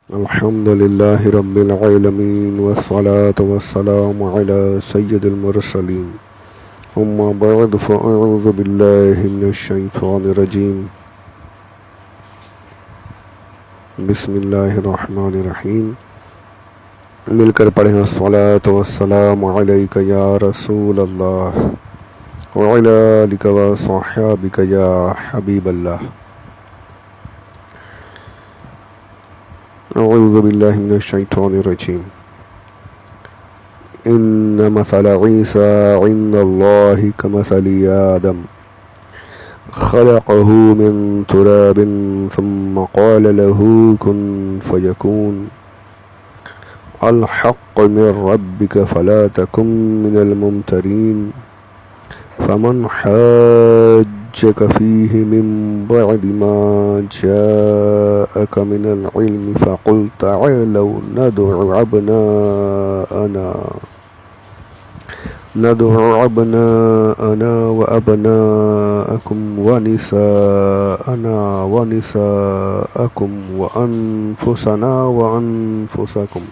الحمد لله رب العالمين والصلاة والسلام على سيد المرسلين أما بعد فأعوذ بالله من الشيطان الرجيم بسم الله الرحمن الرحيم مل کر پڑھیں الصلاة والسلام عليك يا رسول الله وعلى آلك وصحابك يا حبيب الله. اعوذ باللہ من الشیطان الرجیم. ان مثل عیسیٰ عند اللہ کمثل آدم خلقه من تراب ثم قال له كن فيكون الحق من ربك فلا تكن من الممترين فمن حاجك فيه من بعد ما جاءك من العلم فقل تعالوا ندعو أبناءنا وأبناءكم ونساءنا ونساءكم وأنفسنا وأنفسكم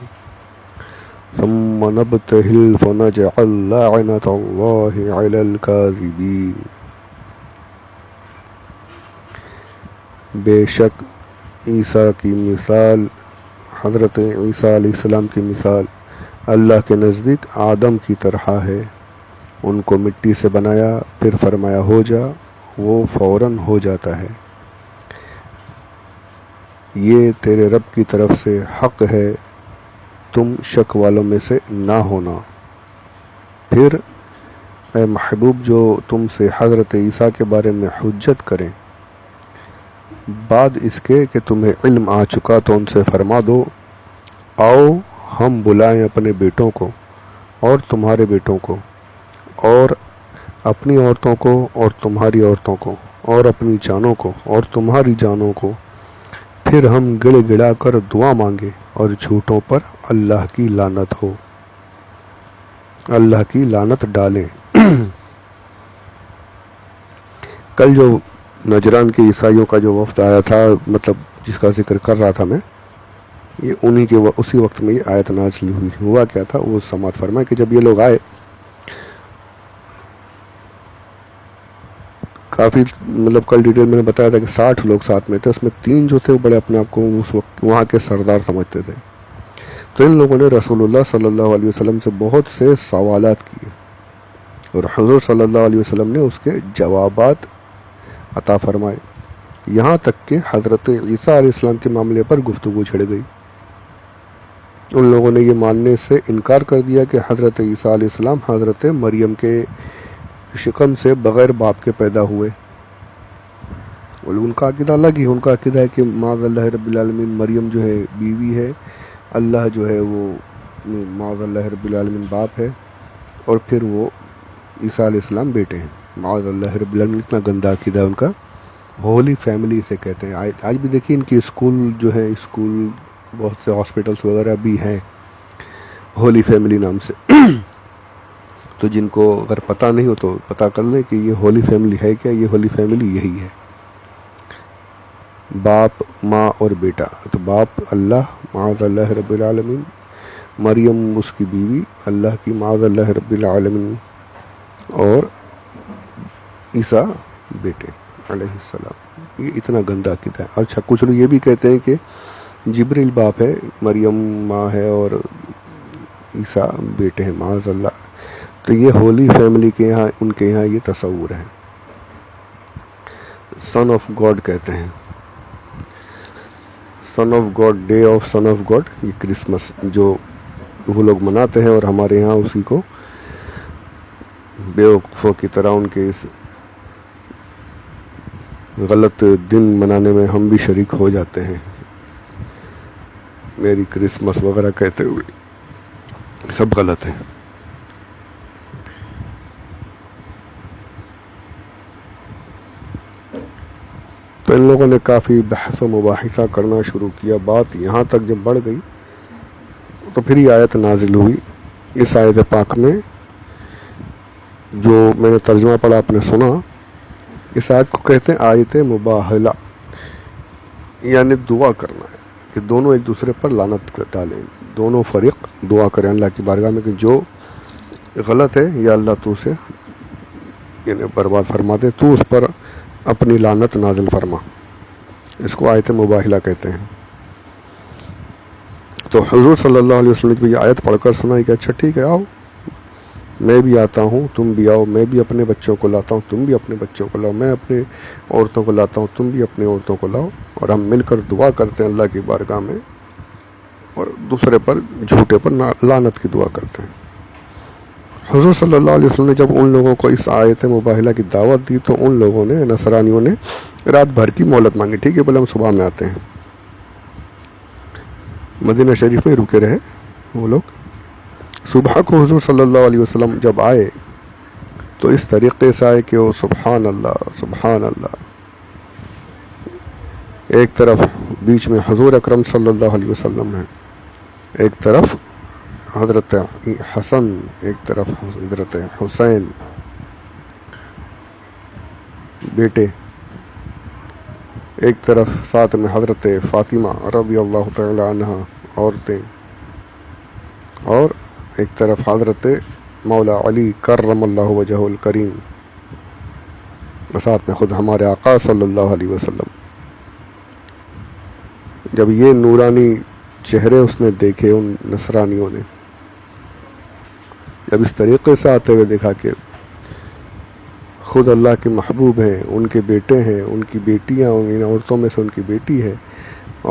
ثم نبتهل فنجعل لعنة الله على الكاذبين. بے شک عیسیٰ کی مثال، حضرت عیسیٰ علیہ السلام کی مثال اللہ کے نزدیک آدم کی طرح ہے. ان کو مٹی سے بنایا، پھر فرمایا ہو جا، وہ فوراً ہو جاتا ہے. یہ تیرے رب کی طرف سے حق ہے، تم شک والوں میں سے نہ ہونا. پھر اے محبوب جو تم سے حضرت عیسیٰ کے بارے میں حجت کریں، بعد اس کے کہ تمہیں علم آ چکا تو ان سے فرما دو آؤ ہم بلائیں اپنے بیٹوں کو اور تمہارے بیٹوں کو اور اپنی عورتوں کو اور تمہاری عورتوں کو اور اپنی جانوں کو اور تمہاری جانوں کو، پھر ہم گڑ گڑا کر دعا مانگے اور جھوٹوں پر اللہ کی لعنت ہو، اللہ کی لعنت ڈالیں. کل جو نجران کے عیسائیوں کا جو وفد آیا تھا، مطلب جس کا ذکر کر رہا تھا میں، یہ انہی کے اسی وقت میں یہ آیت نازل ہوئی. ہوا کیا تھا وہ سماعت فرمائے کہ جب یہ لوگ آئے، کافی مطلب کل ڈیٹیل میں نے بتایا تھا کہ 60 لوگ ساتھ میں تھے، اس میں 3 جو تھے وہ بڑے اپنے آپ کو اس وقت وہاں کے سردار سمجھتے تھے. تو ان لوگوں نے رسول اللہ صلی اللہ علیہ وسلم سے بہت سے سوالات کیے اور حضور صلی اللہ علیہ وسلم نے اس کے جوابات عطا فرمائے، یہاں تک کہ حضرت عیسیٰ علیہ السلام کے معاملے پر گفتگو چھڑ گئی. ان لوگوں نے یہ ماننے سے انکار کر دیا کہ حضرت عیسیٰ علیہ السلام حضرت مریم کے شکم سے بغیر باپ کے پیدا ہوئے. ان کا عقیدہ الگ ہی، ان کا عقیدہ ہے کہ معاذ اللہ رب العالمین مریم جو ہے بیوی ہے، اللہ جو ہے وہ معاذ اللہ رب العالمین باپ ہے، اور پھر وہ عیسیٰ علیہ السلام بیٹے ہیں. معاذ اللہ رب العالمین، اتنا گندا عقیدہ ہے ان کا. ہولی فیملی سے کہتے ہیں. آج بھی دیکھیے ان کی اسکول جو ہے، اسکول بہت سے ہاسپٹلس وغیرہ بھی ہیں ہولی فیملی نام سے. تو جن کو اگر پتہ نہیں ہو تو پتہ کر لیں کہ یہ ہولی فیملی ہے کیا. یہ ہولی فیملی یہی ہے، باپ ماں اور بیٹا. تو باپ اللہ معاذ اللہ رب العالمین، مریم اس کی بیوی اللہ کی معاذ اللہ رب العالمین، اور عیسیٰ بیٹے علیہ السلام. یہ اتنا گندا عقیدہ ہے. اچھا، کچھ لوگ یہ بھی کہتے ہیں کہ جبریل باپ ہے، مریم ماں ہے اور عیسیٰ بیٹے ہیں معاذ اللہ. تو یہ ہولی فیملی کے یہاں، ان کے یہاں یہ تصور ہے. سن آف گاڈ کہتے ہیں، son of God, day of son of God. یہ کرسمس جو وہ لوگ مناتے ہیں، اور ہمارے یہاں اسی کو بیوقوفوں کی طرح ان کے اس غلط دن منانے میں ہم بھی شریک ہو جاتے ہیں. میری کرسمس وغیرہ کہتے ہوئے سب غلط ہے. تو ان لوگوں نے کافی بحث و مباحثہ کرنا شروع کیا. بات یہاں تک جب بڑھ گئی تو پھر یہ آیت نازل ہوئی. اس آیت پاک میں جو میں نے ترجمہ پڑھا، آپ نے سنا، اس آیت کو کہتے ہیں آیت مباہلہ، یعنی دعا کرنا ہے. کہ دونوں ایک دوسرے پر لعنت ڈالیں، دونوں فریق دعا کریں اللہ کی بارگاہ میں کہ جو غلط ہے یا اللہ تو اسے یعنی برباد فرما دے، تو اس پر اپنی لعنت نازل فرما. اس کو آیت مباہلہ کہتے ہیں. تو حضور صلی اللہ علیہ وسلم کی یہ آیت پڑھ کر سنائی کہ اچھا ٹھیک ہے، آؤ میں بھی آتا ہوں، تم بھی آؤ، میں بھی اپنے بچوں کو لاتا ہوں، تم بھی اپنے بچوں کو لاؤ، میں اپنے عورتوں کو لاتا ہوں، تم بھی اپنے عورتوں کو لاؤ، اور ہم مل کر دعا کرتے ہیں اللہ کی بارگاہ میں، اور دوسرے پر جھوٹے پر لعنت کی دعا کرتے ہیں. حضور صلی اللہ علیہ وسلم نے جب ان لوگوں کو اس آیت مباہلہ کی دعوت دی تو ان لوگوں نے، نصرانیوں نے، رات بھر کی مہلت مانگی. ٹھیک ہے، بولے ہم صبح میں آتے ہیں. مدینہ شریف میں رکے رہے وہ لوگ. صبح کو حضور صلی اللہ علیہ وسلم جب آئے تو اس طریقے سے آئے کہ وہ سبحان اللہ سبحان اللہ، ایک طرف بیچ میں حضور اکرم صلی اللہ علیہ وسلم ہے، ایک طرف حضرت حسن، ایک طرف حضرت حسین بیٹے، ایک طرف ساتھ میں حضرت فاطمہ رضی اللہ تعالی عنہ عورتیں، اور ایک طرف حضرت مولا علی کرم اللہ وجہ الکریم، اور ساتھ میں خود ہمارے آقا صلی اللہ علیہ وسلم. جب یہ نورانی چہرے اس نے دیکھے ان نصرانیوں نے، جب اس طریقے سے آتے ہوئے دیکھا کہ خود اللہ کے محبوب ہیں، ان کے بیٹے ہیں، ان کی بیٹیاں، ان عورتوں میں سے ان کی بیٹی ہے،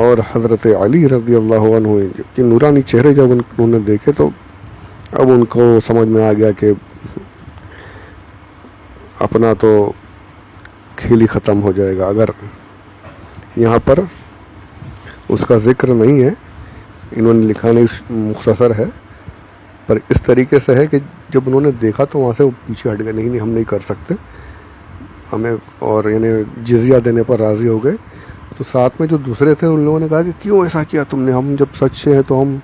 اور حضرت علی رضی اللہ عنہ، یہ نورانی چہرے جب انہوں نے دیکھے تو اب ان کو سمجھ میں آ گیا کہ اپنا تو کھیل ہی ختم ہو جائے گا. اگر یہاں پر اس کا ذکر نہیں ہے، انہوں نے لکھا نہیں، مختصر ہے، پر اس طریقے سے ہے کہ جب انہوں نے دیکھا تو وہاں سے وہ پیچھے ہٹ گئے، نہیں ہم نہیں کر سکتے ہمیں، اور یعنی جزیہ دینے پر راضی ہو گئے. تو ساتھ میں جو دوسرے تھے ان لوگوں نے کہا کہ کیوں ایسا کیا تم نے، ہم جب سچے ہیں تو ہم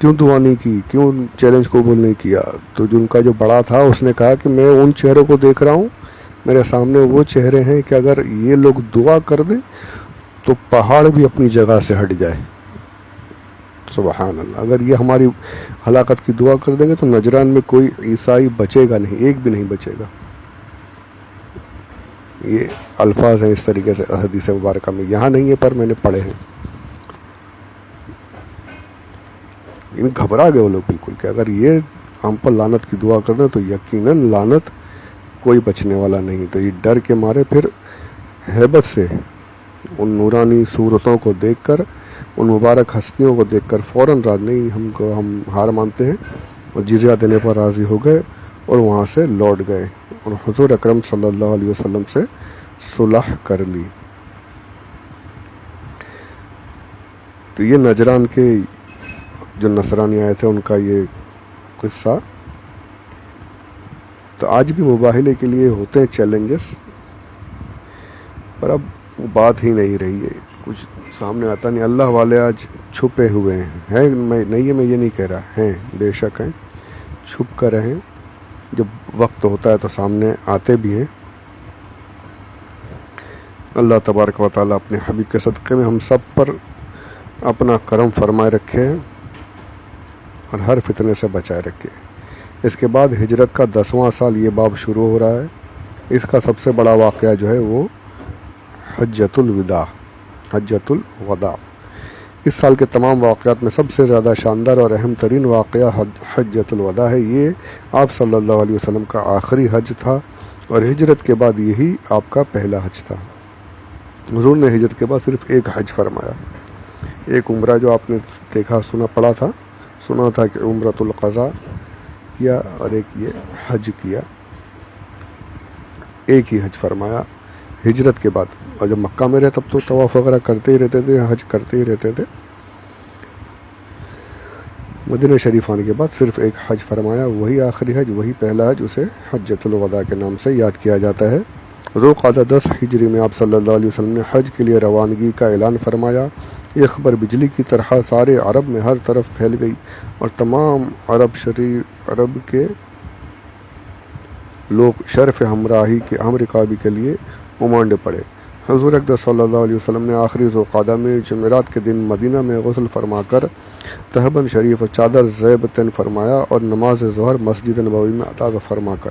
کیوں دعا نہیں کی، کیوں چیلنج قبول نہیں کیا. تو جو ان کا جو بڑا تھا اس نے کہا کہ میں ان چہروں کو دیکھ رہا ہوں، میرے سامنے وہ چہرے ہیں کہ اگر یہ لوگ دعا کر دیں تو پہاڑ بھی اپنی جگہ سے ہٹ جائے. سبحان اللہ. اگر یہ ہماری ہلاکت کی دعا کر دیں گے تو نجران میں کوئی عیسائی بچے گا نہیں، ایک بھی نہیں بچے گا. یہ الفاظ ہیں اس طریقے سے حدیث مبارکہ میں، یہاں نہیں ہے پر میں نے پڑھے ہیں. گھبرا گئے وہ لوگ بالکل کہ اگر یہ ہم پر لعنت کی دعا کر دیں تو یقیناً لعنت کوئی بچنے والا نہیں. تو یہ ڈر کے مارے پھر ہیبت سے ان نورانی صورتوں کو دیکھ کر، ان مبارک ہستیوں کو دیکھ کر فوراً ہم ہار مانتے ہیں اور جزیہ دینے پر راضی ہو گئے اور وہاں سے لوٹ گئے اور حضور اکرم صلی اللہ علیہ وسلم سے صلح کر لی. تو یہ نجران کے جو نصرانی آئے تھے ان کا یہ قصہ. تو آج بھی مباہلے کے لیے ہوتے ہیں چیلنجز، پر اب وہ بات ہی نہیں رہی ہے، کچھ سامنے آتا نہیں. اللہ والے آج چھپے ہوئے ہیں، میں یہ نہیں کہہ رہا، ہیں بے شک ہیں، چھپ کر ہیں، جب وقت ہوتا ہے تو سامنے آتے بھی ہیں. اللہ تبارک و تعالیٰ اپنے حبیب کے صدقے میں ہم سب پر اپنا کرم فرمائے رکھے اور ہر فتنے سے بچائے رکھے. اس کے بعد ہجرت کا 10واں سال یہ باب شروع ہو رہا ہے. اس کا سب سے بڑا واقعہ جو ہے وہ حجۃ الوداع. اس سال کے تمام واقعات میں سب سے زیادہ شاندار اور اہم ترین واقعہ حجۃ الوداع ہے. یہ آپ صلی اللہ علیہ وسلم کا آخری حج تھا اور ہجرت کے بعد یہی آپ کا پہلا حج تھا. حضور نے ہجرت کے بعد صرف ایک حج فرمایا. ایک عمرہ جو آپ نے دیکھا سنا تھا کہ عمرۃ القضاء کیا، اور ایک یہ حج کیا. ایک ہی حج فرمایا ہجرت کے بعد. اور جب مکہ میں رہے تب تو طواف وغیرہ کرتے ہی رہتے تھے، حج کرتے ہی رہتے تھے. مدینہ شریف آنے کے بعد صرف ایک حج فرمایا، وہی آخری حج، وہی پہلا حج، اسے حجۃ الوداع کے نام سے یاد کیا جاتا ہے. ذوالقعدہ 10 ہجری میں آپ صلی اللہ علیہ وسلم نے حج کے لیے روانگی کا اعلان فرمایا. یہ خبر بجلی کی طرح سارے عرب میں ہر طرف پھیل گئی اور تمام عرب کے لوگ شرف ہمراہی کے رکابی کے لیے امانڈ پڑے. حضور اقدس صلی اللہ علیہ وسلم نے آخری ذوالقعدہ میں جمعرات کے دن مدینہ میں غسل فرما کر تہبند شریف اور چادر زیب تن فرمایا اور نماز ظہر مسجد نبوی میں ادا فرما کر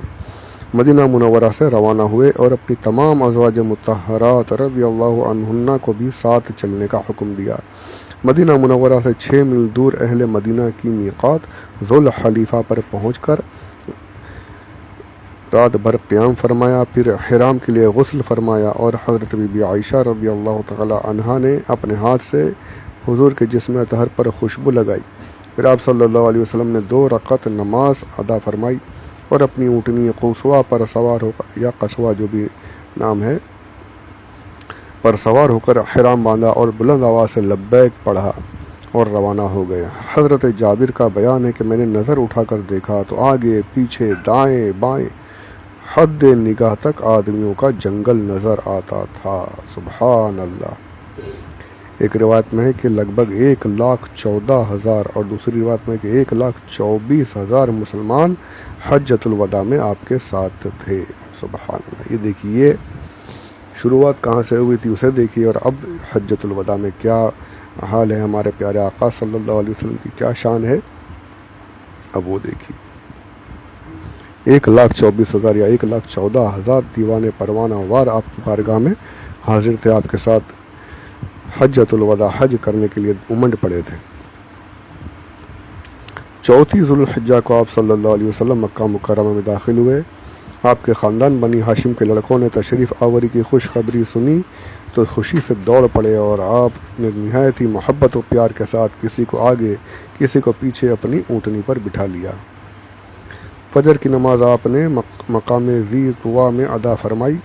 مدینہ منورہ سے روانہ ہوئے اور اپنی تمام ازواج مطہرات رضی اللہ عنہن کو بھی ساتھ چلنے کا حکم دیا۔ مدینہ منورہ سے 6 میل دور اہل مدینہ کی میقات ذوالحلیفہ پر پہنچ کر رات بھر قیام فرمایا، پھر احرام کے لیے غسل فرمایا اور حضرت بی بی عائشہ رضی اللہ تعالی عنہا نے اپنے ہاتھ سے حضور کے جسم اطہر پر خوشبو لگائی۔ پھر آپ صلی اللہ علیہ وسلم نے 2 رکعت نماز ادا فرمائی اور اپنی اونٹنی قصوہ پر سوار ہو کر یا قصوہ جو بھی نام ہے پر سوار ہو کر احرام باندھا اور بلند آواز سے لبیک پڑھا اور روانہ ہو گئے۔ حضرت جابر کا بیان ہے کہ میں نے نظر اٹھا کر دیکھا تو آگے پیچھے دائیں بائیں حد نگاہ تک آدمیوں کا جنگل نظر آتا تھا۔ سبحان اللہ۔ ایک روایت میں ہے کہ لگ بھگ 1,14,000 اور دوسری روایت میں کہ 1,24,000 مسلمان حجۃ الوداع میں آپ کے ساتھ تھے۔ سبحان اللہ۔ یہ دیکھیے شروعات کہاں سے ہوئی تھی اسے دیکھیے، اور اب حجۃ الوداع میں کیا حال ہے، ہمارے پیارے آقا صلی اللہ علیہ وسلم کی کیا شان ہے، اب وہ دیکھیے۔ 1,24,000 یا 1,14,000 دیوانے پروانہ وار آپ کی بارگاہ میں حاضر تھے، آپ کے ساتھ حجۃ الوداع حج کرنے کے لیے امنڈ پڑے تھے۔ 4 ذوالحجہ کو آپ صلی اللہ علیہ وسلم مکہ مکرمہ میں داخل ہوئے۔ آپ کے خاندان بنی ہاشم کے لڑکوں نے تشریف آوری کی خوشخبری سنی تو خوشی سے دوڑ پڑے اور آپ نے نہایت ہی محبت و پیار کے ساتھ کسی کو آگے کسی کو پیچھے اپنی اونٹنی پر بٹھا لیا۔ فجر کی نماز آپ نے مقام ذی طویٰ میں ادا فرمائی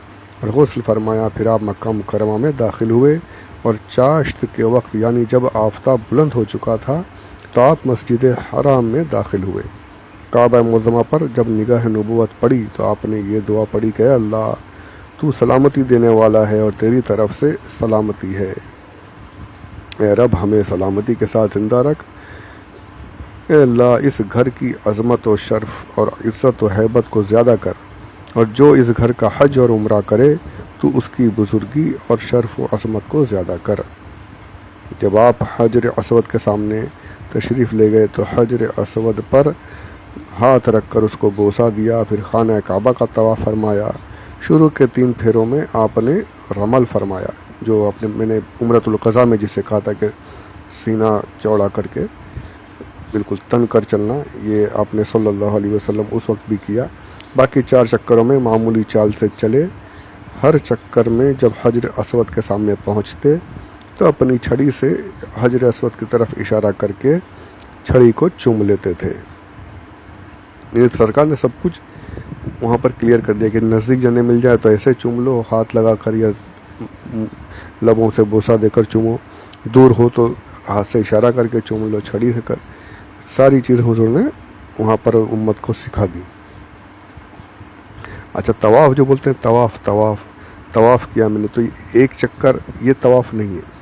اور غسل فرمایا، پھر آپ مکہ مکرمہ میں داخل ہوئے اور چاشت کے وقت یعنی جب آفتاب بلند ہو چکا تھا تو آپ مسجد حرام میں داخل ہوئے۔ کعبہ معظمہ پر جب نگاہ نبوت پڑی تو آپ نے یہ دعا پڑھی کہ اے اللہ تو سلامتی دینے والا ہے اور تیری طرف سے سلامتی ہے، اے رب ہمیں سلامتی کے ساتھ زندہ رکھ، اے اللہ اس گھر کی عظمت و شرف اور عزت و ہیبت کو زیادہ کر، اور جو اس گھر کا حج اور عمرہ کرے تو اس کی بزرگی اور شرف و عظمت کو زیادہ کر۔ جب آپ حجر اسود کے سامنے تشریف لے گئے تو حجر اسود پر ہاتھ رکھ کر اس کو بوسہ دیا، پھر خانہ کعبہ کا طواف فرمایا۔ شروع کے 3 پھیروں میں آپ نے رمل فرمایا، جو میں نے عمرۃ القضاء میں جسے کہا تھا کہ سینہ چوڑا کر کے بالکل تن کر چلنا، یہ آپ نے صلی اللہ علیہ وسلم اس وقت بھی کیا۔ باقی 4 چکروں میں معمولی چال سے چلے۔ ہر چکر میں جب حجر اسود کے سامنے پہنچتے تو اپنی چھڑی سے حجر اسود کی طرف اشارہ کر کے چھڑی کو چوم لیتے تھے۔ سرکار نے سب کچھ وہاں پر کلیئر کر دیا کہ نزدیک جانے مل جائے تو ایسے چوم لو، ہاتھ لگا کر یا لبوں سے بوسہ دے کر چومو، دور ہو تو ہاتھ سے اشارہ کر کے چوم لو، چھڑی سے کر، ساری چیزیں حضور نے وہاں پر امت کو سکھا دی۔ اچھا طواف جو بولتے ہیں، طواف کیا میں نے، تو ایک چکر یہ طواف نہیں ہے،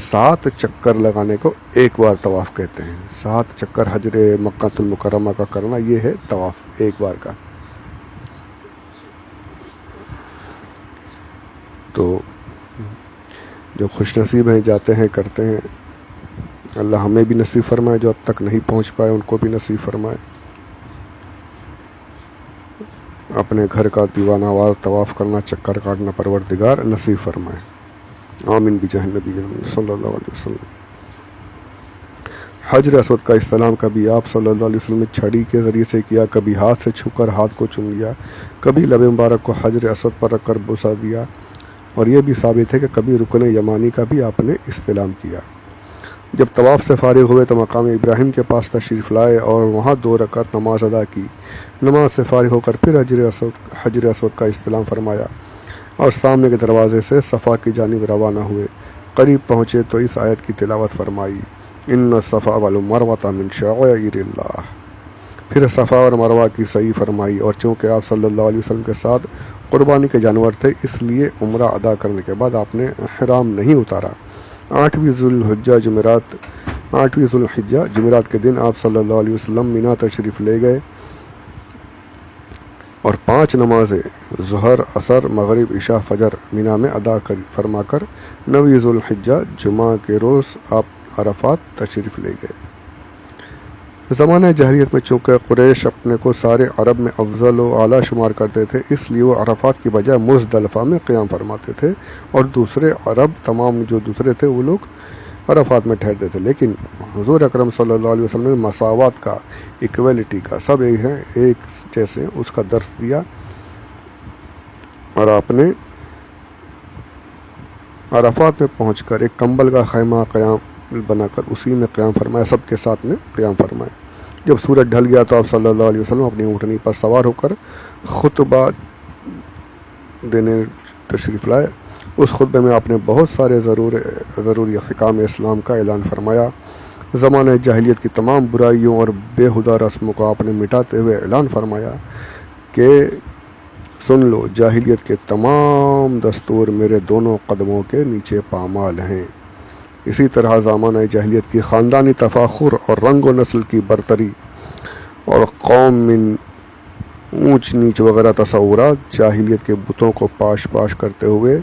7 چکر لگانے کو ایک بار طواف کہتے ہیں۔ 7 چکر حجر مکہ المکرمہ کا کرنا یہ ہے طواف ایک بار کا۔ تو جو خوش نصیب ہیں جاتے ہیں کرتے ہیں، اللہ ہمیں بھی نصیب فرمائے، جو اب تک نہیں پہنچ پائے ان کو بھی نصیب فرمائے، اپنے گھر کا دیوانہ وار طواف کرنا، چکر کاٹنا پروردگار نصیب فرمائے، آمین بجاہ نبی صلی اللہ علیہ وسلم۔ حجر اسود کا استلام کبھی آپ صلی اللہ علیہ وسلم نے چھڑی کے ذریعے سے کیا، کبھی ہاتھ سے چھو کر ہاتھ کو چوم لیا، کبھی لب مبارک کو حجر اسود پر رکھ کر بوسہ دیا، اور یہ بھی ثابت ہے کہ کبھی رکن یمانی کا بھی آپ نے استلام کیا۔ جب طواف سے فارغ ہوئے تو مقام ابراہیم کے پاس تشریف لائے اور وہاں 2 رکعت نماز ادا کی۔ نماز سے فارغ ہو کر پھر حجر اسود کا استلام فرمایا اور سامنے کے دروازے سے صفا کی جانب روانہ ہوئے۔ قریب پہنچے تو اس آیت کی تلاوت فرمائی، ان الصفا والمروۃ من شعائر اللہ۔ پھر صفا اور مروہ کی صحیح فرمائی، اور چونکہ آپ صلی اللہ علیہ وسلم کے ساتھ قربانی کے جانور تھے اس لیے عمرہ ادا کرنے کے بعد آپ نے احرام نہیں اتارا۔ 8ویں ذوالحجہ جمعرات کے دن آپ صلی اللہ علیہ وسلم مینا تشریف لے گئے اور 5 نمازیں ظہر، عصر، مغرب، عشاء، فجر مینا میں ادا فرما کر 9 ذوالحجہ جمعہ کے روز آپ عرفات تشریف لے گئے۔ زمانہ جاہلیت میں چونکہ قریش اپنے کو سارے عرب میں افضل و اعلیٰ شمار کرتے تھے، اس لیے وہ عرفات کی بجائے مزدلفہ میں قیام فرماتے تھے، اور دوسرے عرب تمام جو دوسرے تھے وہ لوگ عرفات میں ٹھہرتے تھے۔ لیکن حضور اکرم صلی اللہ علیہ وسلم نے مساوات کا، ایکویلٹی کا، سب ایک ہیں، ایک جیسے اس کا درس دیا، اور آپ نے عرفات میں پہنچ کر ایک کمبل کا خیمہ قیام بنا کر اسی میں قیام فرمایا، سب کے ساتھ میں قیام فرمایا۔ جب سورج ڈھل گیا تو آپ صلی اللہ علیہ وسلم اپنی اونٹنی پر سوار ہو کر خطبہ دینے تشریف لائے۔ اس خطبے میں آپ نے بہت سارے ضروری احکام اسلام کا اعلان فرمایا۔ زمانہ جاہلیت کی تمام برائیوں اور بے ہدہ رسموں کو آپ نے مٹاتے ہوئے اعلان فرمایا کہ سن لو، جاہلیت کے تمام دستور میرے دونوں قدموں کے نیچے پامال ہیں۔ اسی طرح زمانہ جاہلیت کی خاندانی تفاخر اور رنگ و نسل کی برتری اور قوم میں اونچ نیچ وغیرہ تصورات جاہلیت کے بتوں کو پاش کرتے ہوئے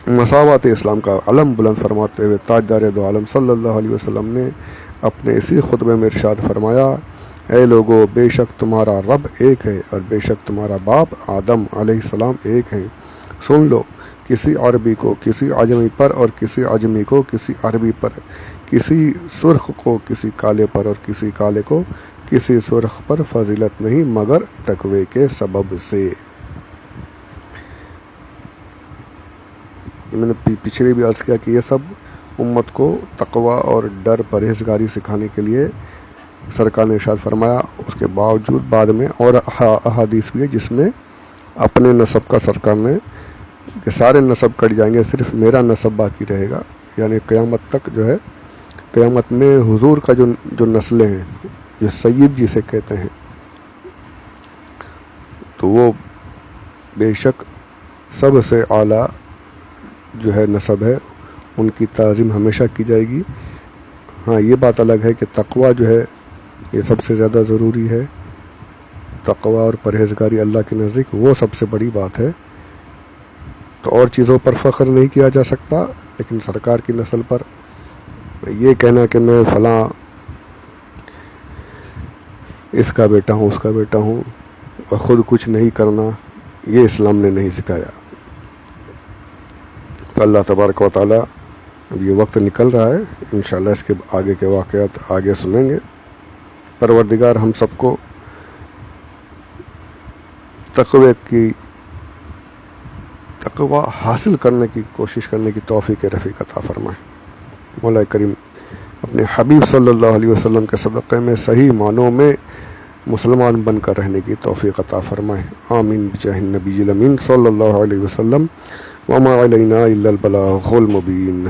مساوات اسلام کا علم بلند فرماتے ہوئے تاجدار دو عالم صلی اللہ علیہ وسلم نے اپنے اسی خطبے میں ارشاد فرمایا، اے لوگو، بے شک تمہارا رب ایک ہے اور بے شک تمہارا باپ آدم علیہ السلام ایک ہیں۔ سن لو، کسی عربی کو کسی عجمی پر اور کسی عجمی کو کسی عربی پر، کسی سرخ کو کسی کالے پر اور کسی کالے کو کسی سرخ پر فضیلت نہیں مگر تقوی کے سبب سے۔ میں نے پچھلے بھی عرض کیا کہ یہ سب امت کو تقوی اور ڈر پرہیزگاری سکھانے کے لیے سرکار نے ارشاد فرمایا۔ اس کے باوجود بعد میں اور احادیث بھی ہے جس میں اپنے نسب کا سرکار نے کہ سارے نسب کٹ جائیں گے، صرف میرا نسب باقی رہے گا، یعنی قیامت تک جو ہے، قیامت میں حضور کا جو نسلیں ہیں، جو سید جسے کہتے ہیں، تو وہ بے شک سب سے اعلیٰ جو ہے نسب ہے، ان کی تعظیم ہمیشہ کی جائے گی۔ ہاں، یہ بات الگ ہے کہ تقوی جو ہے یہ سب سے زیادہ ضروری ہے، تقوی اور پرہیزگاری اللہ کے نزدیک وہ سب سے بڑی بات ہے۔ تو اور چیزوں پر فخر نہیں کیا جا سکتا، لیکن سرکار کی نسل پر یہ کہنا کہ میں فلاں اس کا بیٹا ہوں، اس کا بیٹا ہوں، اور خود کچھ نہیں کرنا، یہ اسلام نے نہیں سکھایا۔ تو اللہ تبارک و تعالیٰ، اب یہ وقت نکل رہا ہے، انشاءاللہ اس کے آگے کے واقعات آگے سنیں گے۔ پروردگار ہم سب کو تقوی حاصل کرنے کی کوشش کرنے کی توفیق رفیق عطا فرمائے۔ مولا کریم اپنے حبیب صلی اللہ علیہ وسلم کے صدقے میں صحیح معنوں میں مسلمان بن کر رہنے کی توفیق عطا فرمائے۔ آمین بجاہ النبی الامین صلی اللہ علیہ وسلم۔ وما علینا الا البلاغ المبین۔